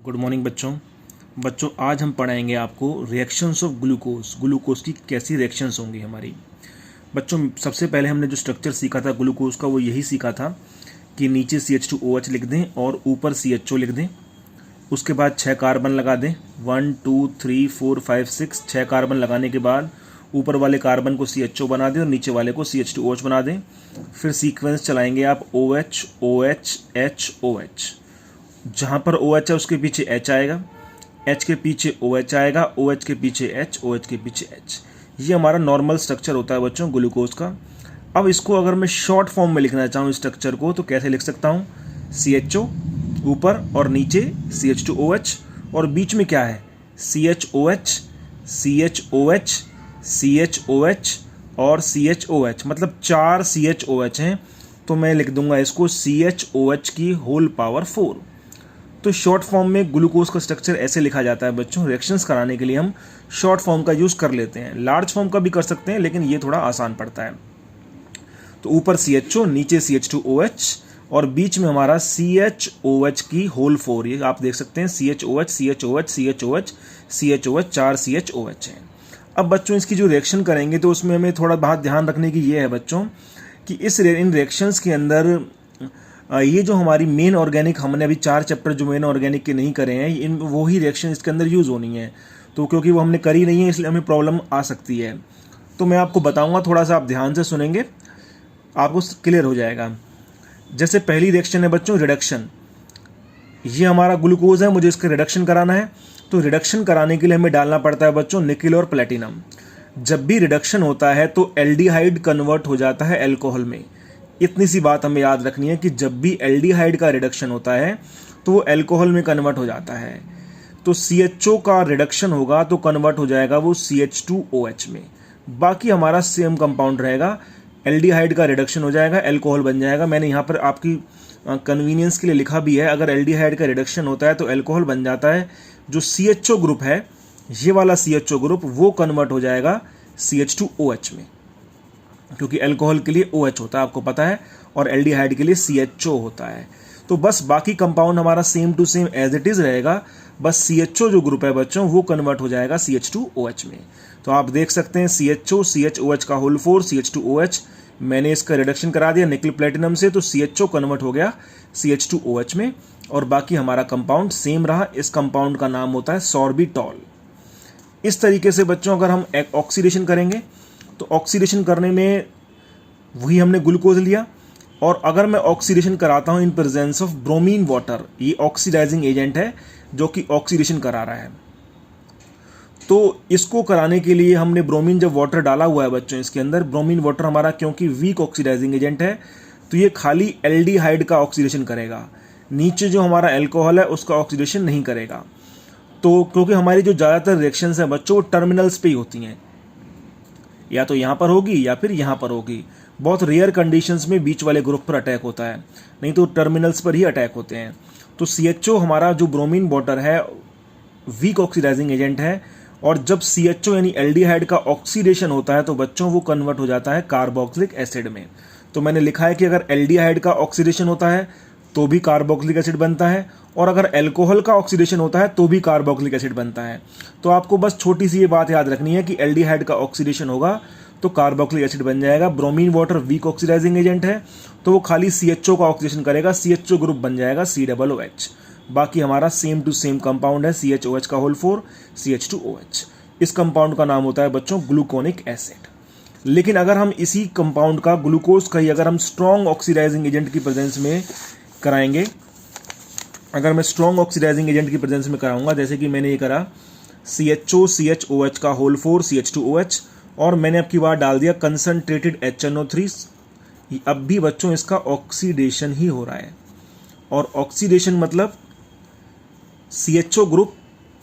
Good morning बच्चों आज हम पढ़ाएंगे आपको रिएक्शंस ऑफ ग्लूकोज की कैसी रिएक्शंस होंगी हमारी। बच्चों सबसे पहले हमने जो स्ट्रक्चर सीखा था ग्लूकोज का वो यही सीखा था कि नीचे CH2OH लिख दें और ऊपर CHO लिख दें। उसके बाद 6 कार्बन लगा दें, 1 2 3 4 5 6 6 कार्बन लगाने के बाद ऊपर वाले कार्बन को CHO बना दें और नीचे वाले को CH2OH बना दें। फिर सीक्वेंस चलाएंगे आप OH OH H OH। जहाँ पर OH है उसके पीछे H आएगा, H के पीछे OH आएगा, OH के पीछे H, OH के पीछे H। ये हमारा नॉर्मल स्ट्रक्चर होता है बच्चों ग्लूकोज का। अब इसको अगर मैं शॉर्ट फॉर्म में लिखना चाहूँ स्ट्रक्चर को तो कैसे लिख सकता हूँ? CHO ऊपर और नीचे CH2OH और बीच में क्या है? CHOH CHOH CHOH और CHOH, मतलब 4 CHOH हैं। तो मैं लिख दूंगा इसको CHOH की होल पावर 4। तो शॉर्ट फॉर्म में ग्लूकोज का स्ट्रक्चर ऐसे लिखा जाता है बच्चों। रिएक्शंस कराने के लिए हम शॉर्ट फॉर्म का यूज़ कर लेते हैं, लार्ज फॉर्म का भी कर सकते हैं लेकिन ये थोड़ा आसान पड़ता है। तो ऊपर CHO नीचे CH2OH और बीच में हमारा CHOH की होल 4। ये आप देख सकते हैं CHOH CHOH CHOH CHOH 4 CHOH हैं। अब बच्चों इसकी जो रिएक्शन करेंगे तो उसमें हमें थोड़ा बहुत ध्यान रखने की ये है बच्चों कि इन रिएक्शंस के अंदर ये जो हमारी मेन ऑर्गेनिक, हमने अभी 4 चैप्टर जो मेन ऑर्गेनिक के नहीं करे हैं, इन वही रिएक्शन इसके अंदर यूज़ होनी है। तो क्योंकि वो हमने करी नहीं है इसलिए हमें प्रॉब्लम आ सकती है। तो मैं आपको बताऊंगा, थोड़ा सा आप ध्यान से सुनेंगे, आपको क्लियर हो जाएगा। जैसे पहली रिएक्शन है बच्चों रिडक्शन। ये हमारा ग्लूकोज है, मुझे इसका रिडक्शन कराना है। तो रिडक्शन कराने के लिए हमें डालना पड़ता है बच्चों निकेल और प्लेटिनम। जब भी रिडक्शन होता है तो एल्डिहाइड कन्वर्ट हो जाता है एल्कोहल में। इतनी सी बात हमें याद रखनी है कि जब भी एल्डिहाइड का रिडक्शन होता है तो वो एल्कोहल में कन्वर्ट हो जाता है। तो CHO का रिडक्शन होगा तो कन्वर्ट हो जाएगा वो CH2OH में। बाकी हमारा सेम कंपाउंड रहेगा। एल्डिहाइड का रिडक्शन हो जाएगा, एल्कोहल बन जाएगा। मैंने यहाँ पर आपकी कन्वीनियंस के लिए लिखा भी है, अगर एल्डिहाइड का रिडक्शन होता है तो एल्कोहल बन जाता है। जो CHO ग्रुप है, ये वाला CHO ग्रुप, वो कन्वर्ट हो जाएगा CH2OH में, क्योंकि अल्कोहल के लिए OH होता है आपको पता है और एल्डिहाइड के लिए CHO होता है। तो बस बाकी कंपाउंड हमारा same to same as it is रहेगा। बस CHO जो ग्रुप है बच्चों वो कन्वर्ट हो जाएगा CH2OH में। तो आप देख सकते हैं CHO CHOH का होल 4 CH2OH। मैंने इसका रिडक्शन करा दिया निकल प्लेटिनम से, तो CHO कन्वर्ट हो गया CH2OH में और बाकी हमारा कंपाउंड सेम रहा। इस कंपाउंड का नाम होता है सॉर्बिटॉल। इस तरीके से बच्चों अगर हम ऑक्सीडेशन करेंगे तो ऑक्सीडेशन करने में वही हमने ग्लूकोज लिया, और अगर मैं ऑक्सीडेशन कराता हूं in presence of bromine water, ये ऑक्सीडाइजिंग एजेंट है जो कि ऑक्सीडेशन करा रहा है। तो इसको कराने के लिए हमने ब्रोमीन, जब वाटर डाला हुआ है बच्चों इसके अंदर, ब्रोमीन वाटर हमारा क्योंकि वीक ऑक्सीडाइजिंग एजेंट है तो ये खाली एल्डिहाइड का ऑक्सीडेशन करेगा, नीचे जो हमारा एल्कोहल है उसका ऑक्सीडेशन नहीं करेगा। तो क्योंकि हमारी जो ज़्यादातर रिएक्शंस हैं बच्चों टर्मिनल्स पे ही होती हैं, या तो यहाँ पर होगी या फिर यहाँ पर होगी। बहुत रेयर कंडीशंस में बीच वाले ग्रुप पर अटैक होता है, नहीं तो टर्मिनल्स पर ही अटैक होते हैं। तो CHO हमारा जो ब्रोमीन वाटर है वीक ऑक्सीडाइजिंग एजेंट है, और जब CHO यानी एल्डिहाइड का ऑक्सीडेशन होता है तो बच्चों वो कन्वर्ट हो जाता है कार्बोक्सिलिक एसिड में। तो मैंने लिखा है कि अगर एल्डिहाइड का ऑक्सीडेशन होता है तो भी कार्बोक्सिलिक एसिड बनता है, और अगर एल्कोहल का ऑक्सीडेशन होता है तो भी कार्बोक्सिलिक एसिड बनता है। तो आपको बस छोटी सी ये बात याद रखनी है कि एल्डिहाइड का ऑक्सीडेशन होगा तो कार्बोक्सिलिक एसिड बन जाएगा। Bromine water weak oxidising agent है तो वो खाली CHO का ऑक्सीडेशन करेगा, CHO ग्रुप बन जाएगा COOH। बाकी हमारा सेम टू सेम कंपाउंड है CHOH का होल 4 CH2OH। इस कंपाउंड का नाम होता है बच्चों ग्लूकोनिक एसिड। लेकिन अगर हम इसी कंपाउंड का, ग्लूकोज का ही, अगर हम स्ट्रॉन्ग ऑक्सीडाइजिंग एजेंट की प्रेजेंस में कराएंगे, अगर मैं स्ट्रॉन्ग ऑक्सीडाइजिंग एजेंट की प्रेजेंस में कराऊंगा, जैसे कि मैंने ये करा CHO CHOH का होल 4 CH2OH और मैंने अब की बार डाल दिया कंसंट्रेटेड HNO3, अब भी बच्चों इसका ऑक्सीडेशन ही हो रहा है। और ऑक्सीडेशन मतलब CHO ग्रुप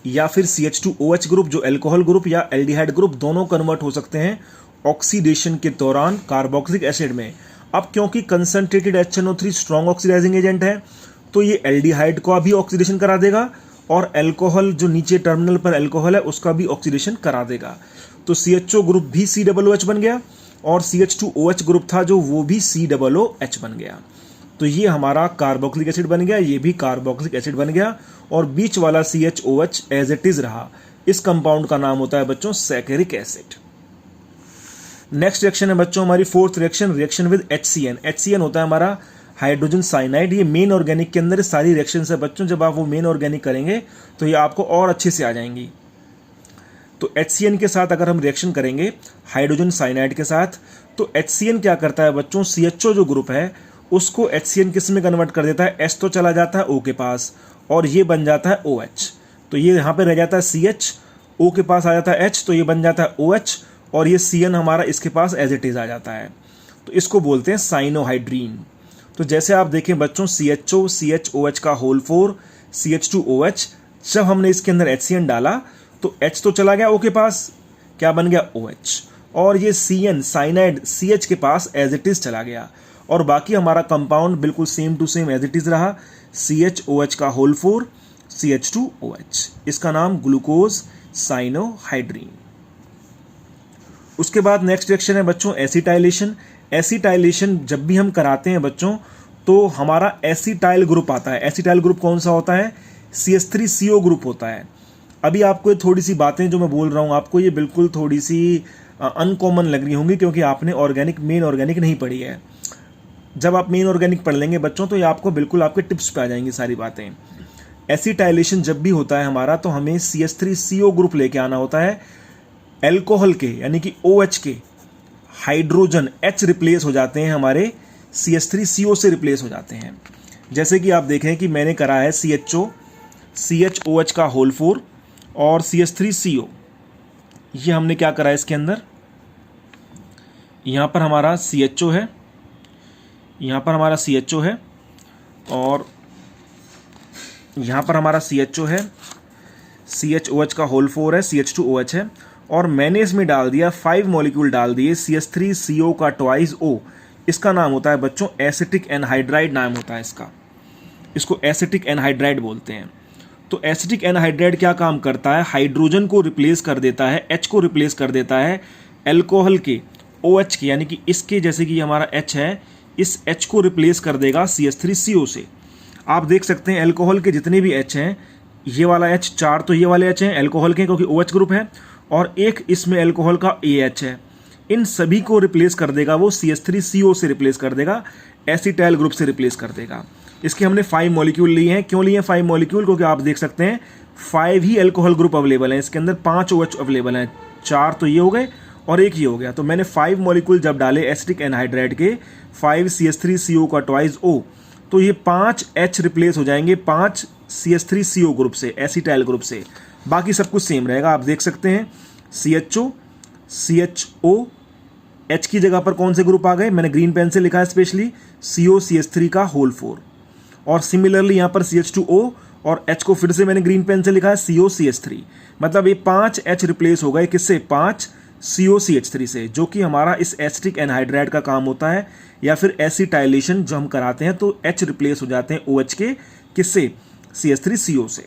या फिर CH2OH ग्रुप, जो एल्कोहल ग्रुप या एल्डिहाइड ग्रुप, दोनों कन्वर्ट हो सकते हैं ऑक्सीडेशन के दौरान कार्बोक्सिलिक एसिड में। अब क्योंकि concentrated HNO3 strong oxidising agent है तो ये एल्डिहाइड का भी ऑक्सीडेशन करा देगा और एल्कोहल, जो नीचे टर्मिनल पर एल्कोहल है, उसका भी ऑक्सीडेशन करा देगा। तो CHO ग्रुप भी COOH बन गया और CH2OH ग्रुप था जो वो भी COOH बन गया। तो ये हमारा कार्बोक्सिलिक एसिड बन गया, ये भी कार्बोक्सिलिक एसिड बन गया, और बीच वाला CHOH एज इट इज रहा। इस कंपाउंड का नाम होता है बच्चों सैकेरिक एसिड। नेक्स्ट रिएक्शन है बच्चों हमारी fourth reaction, reaction with HCN। HCN होता है हमारा हाइड्रोजन साइनाइड। ये मेन ऑर्गेनिक के अंदर सारी रिएक्शन है बच्चों, जब आप वो मेन ऑर्गेनिक करेंगे तो ये आपको और अच्छे से आ जाएंगी। तो HCN के साथ अगर हम रिएक्शन करेंगे हाइड्रोजन साइनाइड के साथ, तो HCN क्या करता है बच्चों, CHO जो ग्रुप है उसको HCN किस में कन्वर्ट कर देता है, H तो चला जाता है O के पास और ये बन जाता है OH। तो ये यहाँ पे रह जाता है CH, O के पास आ जाता है H, तो ये बन जाता है OH, और ये CN हमारा इसके पास एज इट इज आ जाता है। तो इसको बोलते हैं साइनोहाइड्रीन। तो जैसे आप देखें बच्चों CHO CHOH का होल 4 CH2OH, जब हमने इसके अंदर HCN डाला तो H तो चला गया O के पास, क्या बन गया OH, और ये CN साइनाइड CH के पास एज इट इज चला गया, और बाकी हमारा कंपाउंड बिल्कुल same to same as it is रहा, CHOH का होल 4 CH2OH। इसका नाम ग्लूकोज साइनोहाइड्रीन। उसके बाद नेक्स्ट रिएक्शन है बच्चों एसिटाइलेशन। एसिटाइलेशन जब भी हम कराते हैं बच्चों तो हमारा एसिटाइल ग्रुप आता है। एसिटाइल ग्रुप कौन सा होता है, CH3CO ग्रुप होता है। अभी आपको थोड़ी सी बातें जो मैं बोल रहा हूँ आपको ये बिल्कुल थोड़ी सी अनकॉमन लग रही होंगी, क्योंकि आपने ऑर्गेनिक मेन ऑर्गेनिक नहीं पढ़ी है। जब आप मेन ऑर्गेनिक पढ़ लेंगे बच्चों तो ये आपको बिल्कुल आपके टिप्स पे आ जाएंगी सारी बातें। एसिटाइलेशन जब भी होता है हमारा तो हमें CH3CO ग्रुप लेके आना होता है। एल्कोहल के यानी कि OH के हाइड्रोजन H रिप्लेस हो जाते हैं हमारे CH3CO से रिप्लेस हो जाते हैं। जैसे कि आप देखें कि मैंने करा है CHO CHOH का होल 4 और CH3CO, ये हमने क्या करा है इसके अंदर, यहाँ पर हमारा CHO है, यहाँ पर हमारा CHO है, और यहाँ पर हमारा CHO है, CHOH का होल 4 है, CH2OH है, और मैंने इसमें डाल दिया 5 मॉलिक्यूल डाल दिए CH3CO का ट्वाइस O। इसका नाम होता है बच्चों एसिटिक एनहाइड्राइड नाम होता है इसका, इसको एसिटिक एनहाइड्राइड बोलते हैं। तो एसिटिक एनहाइड्राइड क्या काम करता है, हाइड्रोजन को रिप्लेस कर देता है, H को रिप्लेस कर देता है एल्कोहल के OH के, यानी कि इसके जैसे कि हमारा H है, इस H को रिप्लेस कर देगा CH3CO से। आप देख सकते हैं एल्कोहल के जितने भी H हैं, ये वाला H 4 तो ये वाले H हैं एल्कोहल के क्योंकि OH ग्रुप है, और एक इसमें एल्कोहल का AH है। इन सभी को रिप्लेस कर देगा वो CH3CO से रिप्लेस कर देगा, एसिटाइल ग्रुप से रिप्लेस कर देगा। इसके हमने 5 मॉलिक्यूल लिए हैं। क्यों लिए 5 मॉलिक्यूल, क्योंकि आप देख सकते हैं 5 ही एल्कोहल ग्रुप अवेलेबल हैं, इसके अंदर 5 OH अवेलेबल हैं, 4 तो ये हो गए और एक ये हो गया। तो मैंने 5 मॉलिक्यूल जब डाले एसिटिक एनहाइड्राइड के 5 CH3CO का ट्वाइस O, तो ये 5 H रिप्लेस हो जाएंगे 5 CH3CO ग्रुप से, एसिटाइल ग्रुप से। बाकी सब कुछ सेम रहेगा। आप देख सकते हैं CHO CHO, H की जगह पर कौन से ग्रुप आ गए, मैंने ग्रीन पेन से लिखा है स्पेशली CO CH3 का होल 4, और सिमिलरली यहाँ पर CH2O और H को फिर से मैंने ग्रीन पेन से लिखा है CO CH3। मतलब ये 5 H रिप्लेस हो गए किससे, 5 CO CH3 से, जो कि हमारा इस एसिटिक एनहाइड्राइड का काम होता है। या फिर एसिटाइलेशन जो हम कराते हैं तो H रिप्लेस हो जाते हैं OH के किससे, CH3CO से।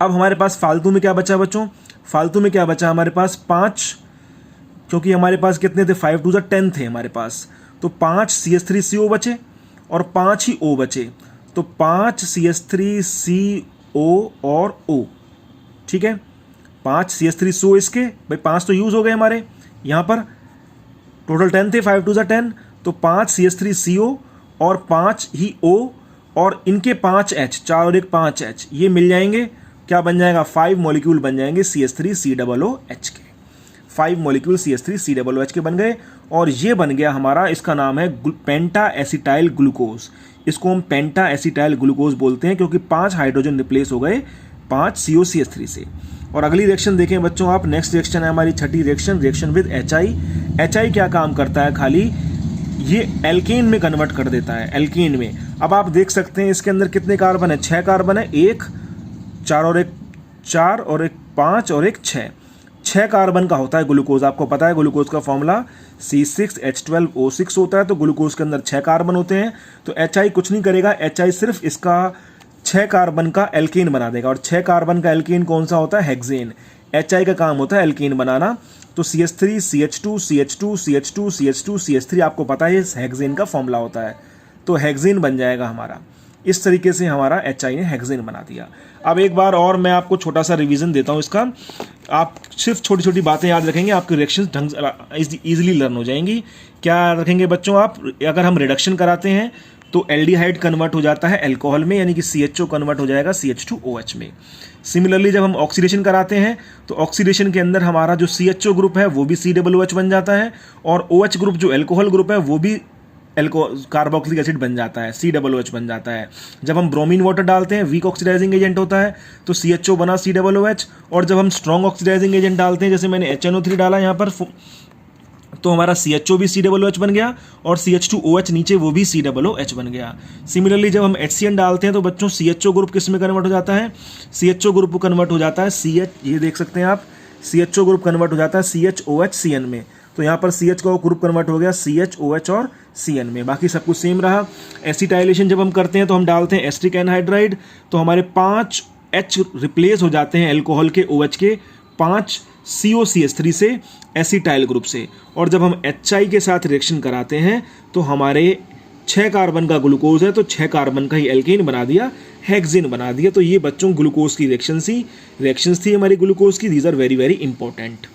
अब हमारे पास फालतू में क्या बचा बच्चों, फालतू में क्या बचा हमारे पास 5, क्योंकि हमारे पास कितने थे 5 to 10 थे हमारे पास, तो 5 CH3CO बचे और 5 ही O बचे, तो 5 CH3CO और O, ठीक है। 5 CH3CO इसके भाई 5 तो यूज हो गए हमारे, यहाँ पर टोटल 10 थे, 5 to 10, तो 5 CH3CO और 5 ही O, और इनके 5 H, 4 और 1 5 H, ये मिल जाएंगे, क्या बन जाएगा 5 मॉलिक्यूल बन जाएंगे CH3COOH के, 5 मॉलिक्यूल CH3COOH के बन गए, और ये बन गया हमारा, इसका नाम है पेंटा एसिटाइल ग्लूकोज। इसको हम पेंटा एसिटाइल ग्लूकोज बोलते हैं क्योंकि 5 हाइड्रोजन रिप्लेस हो गए 5 COCH3 से। और अगली रिएक्शन देखें बच्चों आप, नेक्स्ट रिएक्शन है हमारी छठी reaction, reaction with HI। HI क्या काम करता है, खाली ये एल्केन में कन्वर्ट कर देता है, एल्केन में। अब आप देख सकते हैं इसके अंदर कितने कार्बन है, 6 कार्बन है, 1 4 और 1 4 और 1 5 और 1 6 कार्बन का होता है ग्लूकोज। आपको पता है ग्लूकोज का फॉर्मूला C6H12O6 होता है, तो ग्लूकोज के अंदर 6 कार्बन होते हैं। तो HI कुछ नहीं करेगा, HI सिर्फ इसका 6 कार्बन का एल्केन बना देगा, और 6 कार्बन का एल्केन कौन सा होता है, हेक्सेन। HI का काम होता है एल्केन बनाना। तो CH3 CH2 CH2 CH2 CH2 CH3 आपको पता है हेक्सेन का फॉर्मूला होता है। तो हेक्सेन बन जाएगा हमारा। इस तरीके से हमारा HI ने हेक्सेन बना दिया। अब एक बार और मैं आपको छोटा सा रिवीजन देता हूँ इसका, आप सिर्फ छोटी छोटी बातें याद रखेंगे, आपके रिएक्शंस ढंग से ईजिली लर्न हो जाएंगी। क्या रखेंगे बच्चों आप, अगर हम रिडक्शन कराते हैं तो एल्डिहाइड कन्वर्ट हो जाता है अल्कोहल में, यानी कि CHO कन्वर्ट हो जाएगा CH2OH में। सिमिलरली जब हम ऑक्सीडेशन कराते हैं तो ऑक्सीडेशन के अंदर हमारा जो CHO ग्रुप है वो भी COOH बन जाता है, और OH ग्रुप जो अल्कोहल ग्रुप है वो भी कार्बोक्सिलिक एसिड बन जाता है, COOH बन जाता है। जब हम ब्रोमीन वाटर डालते हैं, वीक ऑक्सीडाइजिंग एजेंट होता है, तो CHO बना COOH, और जब हम स्ट्रॉन्ग ऑक्सीडाइजिंग एजेंट डालते हैं, जैसे मैंने HNO3 डाला यहाँ पर, तो हमारा CHO भी COOH बन गया, और CH2OH नीचे वो भी COOH बन गया। सिमिलरली जब हम HCN डालते हैं तो बच्चों CHO ग्रुप किस में कन्वर्ट हो जाता है, CHO ग्रुप को कन्वर्ट हो जाता है ये देख सकते हैं आप, CHO ग्रुप कन्वर्ट हो जाता है CHOHCN में। तो यहाँ पर CH का ग्रुप कन्वर्ट हो गया CHOH और CN में, बाकी सब कुछ सेम रहा। एसिटाइलेशन जब हम करते हैं तो हम डालते हैं एस्ट्रिक एनहाइड्राइड, तो हमारे 5 H रिप्लेस हो जाते हैं अल्कोहल के OH के 5 COCH3 से एसिटाइल ग्रुप से, और जब हम HI के साथ रिएक्शन कराते हैं तो हमारे 6 कार्बन का ग्लूकोज है तो 6 कार्बन का ही एल्केन बना दिया, हेक्सेन बना दिया। तो ये बच्चों ग्लूकोज की रिएक्शंस थी हमारी ग्लूकोज की। These are very very important.